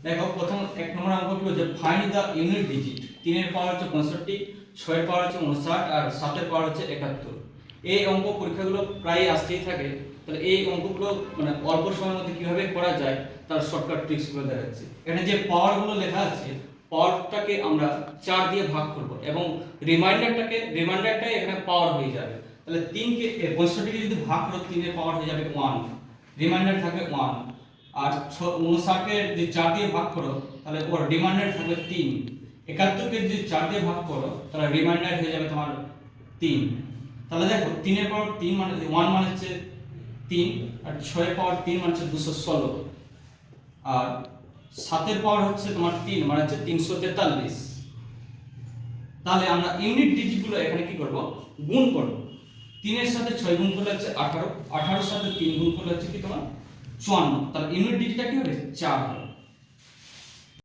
দেখো প্রথম 1 নম্বর অঙ্ক কি বলছে, ফাইন্ড দ্য ইউনিট ডিজিট। 3 এর পাওয়ার হচ্ছে 65, 6 এর পাওয়ার হচ্ছে 59 আর 7 এর পাওয়ার হচ্ছে 71। এই অঙ্ক পরীক্ষাগুলো প্রায় আসতেই থাকে। তাহলে এই অঙ্কগুলো মানে অল্প সময়ের মধ্যে কিভাবে করা যায় তার শর্টকাট ট্রিক্সগুলো দেখাচ্ছি। এখানে যে পাওয়ারগুলো লেখা আছে, পাওয়ারটাকে আমরা 4 দিয়ে ভাগ করব এবং রিমাইন্ডারটা এখানে পাওয়ার হয়ে যাবে। তাহলে 3 কে 65 কে যদি ভাগ করো 3 এর পাওয়ার হয়ে যাবে 1, রিমাইন্ডার থাকবে 1। আর 59 কে যদি 4 দিয়ে ভাগ করো তাহলে ওর রিমাইন্ডার থাকবে 3। 71 কে যদি 4 দিয়ে ভাগ করো তাহলে রিমাইন্ডার হয়ে যাবে তোমার 3। তাহলে দেখো 3 এর পাওয়ার 3 মানে 1 মানে হচ্ছে 3, আর 6 এর পাওয়ার 3 মানে হচ্ছে 216, আর 7 এর পাওয়ার হচ্ছে তোমার 3 মানে হচ্ছে 343। তাহলে আমরা ইউনিট ডিজিটগুলো এখানে কি করব, গুণ করব। 3 এর সাথে 6 গুণ করলে হচ্ছে 18, 18 এর সাথে 3 গুণ করলে হচ্ছে কি তোমার 54। তাহলে ইউনিট ডিজিটটা কি হবে, 4 হবে।